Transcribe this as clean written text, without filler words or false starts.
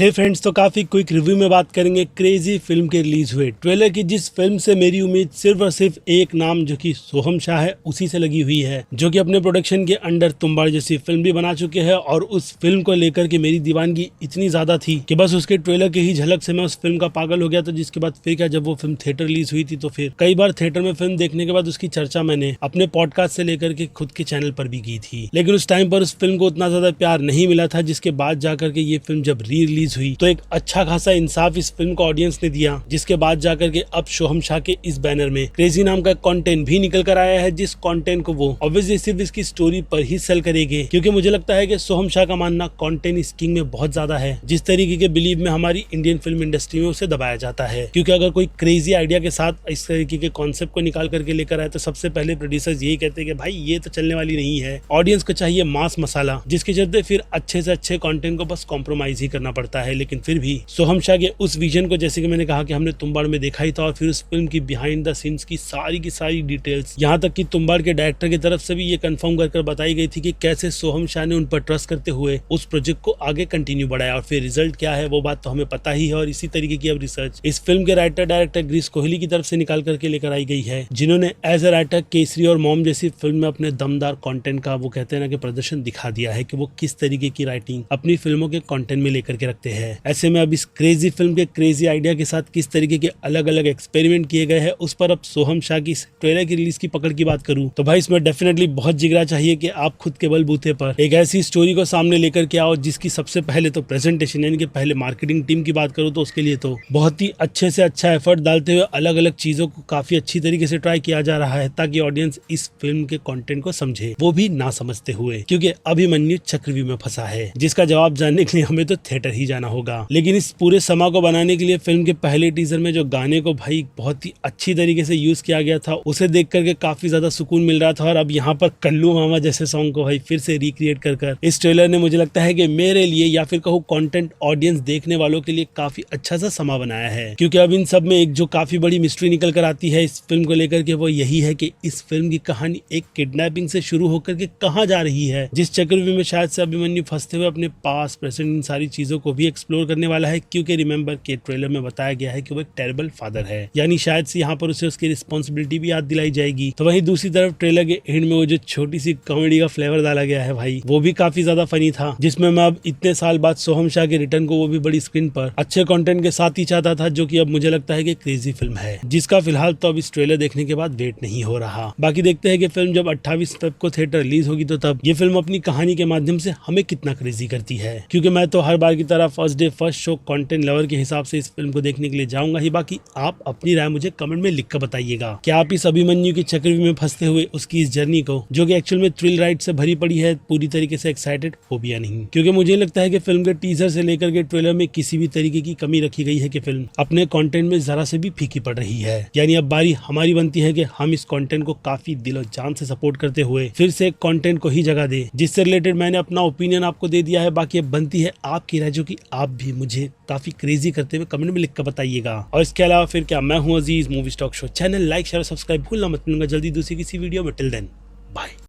हे friends, तो काफी quick review में बात करेंगे क्रेजी फिल्म के रिलीज हुए ट्रेलर की। जिस फिल्म से मेरी उम्मीद सिर्फ और सिर्फ एक नाम जो कि सोहम शाह है उसी से लगी हुई है, जो कि अपने प्रोडक्शन के अंडर तुम्बाड़ जैसी फिल्म भी बना चुके हैं। और उस फिल्म को लेकर के मेरी दीवानगी इतनी ज्यादा थी कि बस उसके ट्रेलर के ही झलक से मैं उस फिल्म का पागल हो गया था। जिसके बाद फिर क्या, जब वो फिल्म थिएटर रिलीज हुई थी तो फिर कई बार थिएटर में फिल्म देखने के बाद उसकी चर्चा मैंने अपने पॉडकास्ट से लेकर के खुद के चैनल पर भी की थी। लेकिन उस टाइम पर उस फिल्म को उतना ज्यादा प्यार नहीं मिला था, जिसके बाद जाकर के ये फिल्म जब री रिलीज हुई तो एक अच्छा खासा इंसाफ इस फिल्म को ऑडियंस ने दिया। जिसके बाद जाकर के अब सोहम शाह के इस बैनर में क्रेजी नाम का कंटेंट भी निकल कर आया है, जिस कंटेंट को वो ऑब्वियसली सिर्फ इसकी स्टोरी पर ही सेल करेंगे। क्योंकि मुझे लगता है कि सोहम शाह का मानना कंटेंट इस किंग में बहुत ज्यादा है, जिस तरीके के बिलीव में हमारी इंडियन फिल्म इंडस्ट्री में उसे दबाया जाता है। क्योंकि अगर कोई क्रेजी आइडिया के साथ इस तरीके के कॉन्सेप्ट को निकाल करके लेकर आए तो सबसे पहले प्रोड्यूसर्स यही कहते हैं कि भाई ये तो चलने वाली नहीं है, ऑडियंस को चाहिए मास मसाला, जिसके चलते फिर अच्छे से अच्छे कंटेंट को बस कॉम्प्रोमाइज ही करना पड़ता है। लेकिन फिर भी सोहम शाह के उस विजन को, जैसे कि मैंने कहा कि हमने तुम्बाड़ में देखा ही था, और फिर उस फिल्म की बिहाइंड द सीन्स की सारी डिटेल्स, यहाँ तक कि तुम्बाड़ के डायरेक्टर की तरफ से भी ये कंफर्म कर बताई गई थी कि कैसे सोहम शाह ने उन पर ट्रस्ट करते हुए उस प्रोजेक्ट को आगे कंटिन्यू बढ़ाया। और फिर रिजल्ट क्या है वो बात तो हमें पता ही है। और इसी तरीके की अब रिसर्च इस फिल्म के राइटर डायरेक्टर ग्रीस कोहली की तरफ से निकाल करके लेकर आई गई है, जिन्होंने एज ए राइटर केसरी और मॉम जैसी फिल्म में अपने दमदार कंटेंट का वो कहते हैं ना कि प्रदर्शन दिखा दिया है कि वो किस तरीके की राइटिंग अपनी फिल्मों के कंटेंट में लेकर के रखते हैं। ऐसे में अब इस क्रेजी फिल्म के क्रेजी आइडिया के साथ किस तरीके के अलग अलग एक्सपेरिमेंट किए गए हैं, उस पर अब सोहम शाह की ट्रेलर की रिलीज की पकड़ की बात करूं तो भाई इसमें डेफिनेटली बहुत जिगरा चाहिए कि आप खुद के बलबूते पर एक ऐसी स्टोरी को सामने लेकर के आओ जिसकी सबसे पहले तो प्रेजेंटेशन, यानी कि पहले मार्केटिंग टीम की बात करूं तो उसके लिए तो बहुत ही अच्छे से अच्छा एफर्ट डालते हुए अलग अलग चीजों को काफी अच्छी तरीके से ट्राई किया जा रहा है, ताकि ऑडियंस इस फिल्म के कंटेंट को समझे, वो भी ना समझते हुए। क्योंकि अभिमन्यु चक्रव्यूह में फंसा है, जिसका जवाब जानने के लिए हमें तो थिएटर ही जाना होगा। लेकिन इस पूरे समा को बनाने के लिए फिल्म के पहले टीजर में जो गाने को भाई बहुत ही अच्छी तरीके से यूज किया गया था, उसे देख करके काफी ज्यादा सुकून मिल रहा था। और अब यहाँ पर कल्लू मामा जैसे सॉन्ग को भाई फिर से रिक्रिएट कर इस ट्रेलर ने मुझे लगता है कि मेरे लिए या फिर कहूँ कंटेंट ऑडियंस देखने वालों के लिए काफी अच्छा सा समा बनाया है। क्योंकि अब इन सब में एक जो काफी बड़ी मिस्ट्री निकल कर आती है इस फिल्म को लेकर के, वो यही है कि इस फिल्म की कहानी एक किडनैपिंग से शुरू होकर के कहाँ जा रही है, जिस चक्रव्यूह में शायद से अभिमन्यु फंसते हुए अपने पास प्रेजेंट इन सारी चीजों को भी एक्सप्लोर करने वाला है। क्योंकि रिमेंबर के ट्रेलर में बताया गया है कि वो एक टेरिबल फादर है, यानी शायद से यहाँ पर उसे उसकी रिस्पॉन्सिबिलिटी भी याद दिलाई जाएगी। तो वहीं दूसरी तरफ ट्रेलर के एंड में वो जो छोटी सी कॉमेडी का फ्लेवर डाला गया है भाई, वो भी काफी ज्यादा फनी था, जिसमें मैं अब इतने साल बाद सोहम शाह के रिटर्न को वो भी बड़ी स्क्रीन पर अच्छे कंटेंट के साथ ही चाहता था, जो कि अब मुझे लगता है कि क्रेजी फिल्म है, जिसका फिलहाल तो अब इस ट्रेलर देखने के बाद वेट नहीं हो रहा। बाकी देखते हैं कि फिल्म जब 28 फेब को थिएटर रिलीज होगी तो तब ये फिल्म अपनी कहानी के माध्यम से हमें कितना क्रेजी करती है। क्योंकि मैं तो हर बार की तरह first day first show content lover के हिसाब से इस फिल्म को देखने के लिए जाऊंगा ही। बाकी आप अपनी राय मुझे कमेंट में लिखकर बताइएगा, क्या आप इस अभिमन्यु की चक्रव्यूह में फंसते हुए उसकी इस जर्नी को, जो कि एक्चुअल में थ्रिल राइड से भरी पड़ी है, पूरी तरीके से एक्साइटेड हो भी या नहीं। क्योंकि मुझे लगता है कि फिल्म के टीजर से लेकर के ट्रेलर में किसी भी तरीके की कमी रखी गई है कि फिल्म अपने कंटेंट में जरा से भी फीकी पड़ रही है। यानी अब बारी हमारी बनती है कि हम इस कंटेंट को काफी दिलो जान से सपोर्ट करते हुए फिर से कंटेंट को ही जगह दे, जिससे रिलेटेड मैंने अपना ओपिनियन आपको दे दिया है। बाकी अब बनती है आपकी राय, जो कि आप भी मुझे काफी क्रेजी करते हुए कमेंट में लिखकर बताइएगा। और इसके अलावा फिर क्या, मैं हूँ Aziz, movie stock show channel like share subscribe भूलना मत। मिलूंगा जल्दी दूसरी किसी वीडियो में। Till then bye.